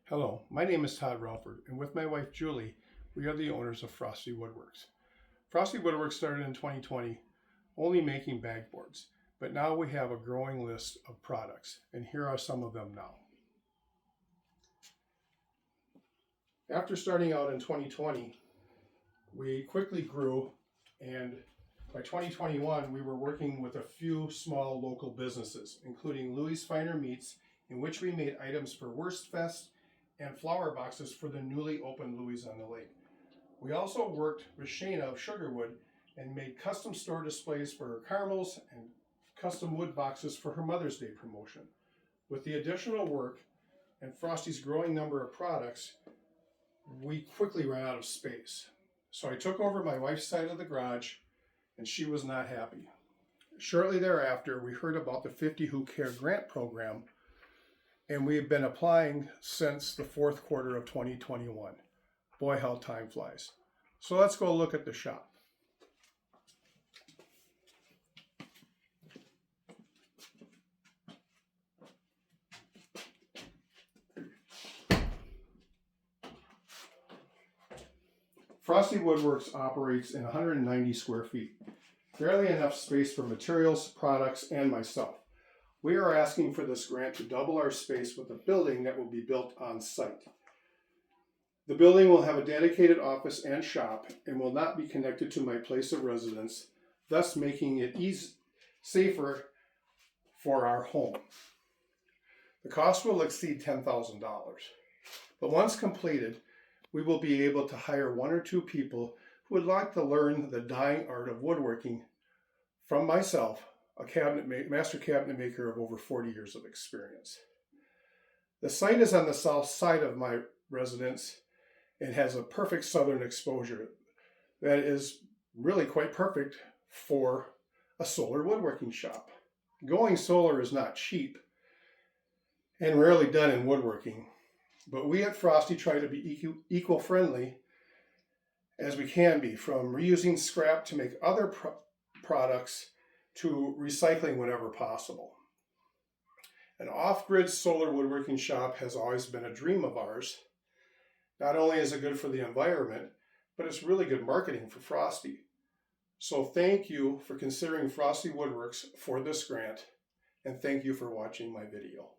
Hello, my name is Todd Relford, and with my wife Julie, we are the owners of Frosty Woodworks. Frosty Woodworks started in 2020 only making bag boards, but now we have a growing list of products, and here are some of them now. After starting out in 2020, we quickly grew, and by 2021 we were working with a few small local businesses, including Louie's Finer Meats, in which we made items for Wurstfest and flower boxes for the newly opened Louie's on the Lake. We also worked with Shayna of Sugarwood and made custom store displays for her caramels and custom wood boxes for her Mother's Day promotion. With the additional work and Frosty's growing number of products, we quickly ran out of space. So I took over my wife's side of the garage, and she was not happy. Shortly thereafter, we heard about the 50 Who Care grant program, and we've been applying since the fourth quarter of 2021. Boy, how time flies. So let's go look at the shop. Frosty Woodworks operates in 190 square feet, barely enough space for materials, products, and myself. We are asking for this grant to double our space with a building that will be built on site. The building will have a dedicated office and shop and will not be connected to my place of residence, thus making it safer for our home. The cost will exceed $10,000, but once completed, we will be able to hire 1 or 2 people who would like to learn the dying art of woodworking from myself, a master cabinet maker of over 40 years of experience. The site is on the south side of my residence and has a perfect southern exposure that is really quite perfect for a solar woodworking shop. Going solar is not cheap and rarely done in woodworking, but we at Frosty try to be eco-friendly as we can be, from reusing scrap to make other products to recycling whenever possible. An off-grid solar woodworking shop has always been a dream of ours. Not only is it good for the environment, but it's really good marketing for Frosty. So thank you for considering Frosty Woodworks for this grant, and thank you for watching my video.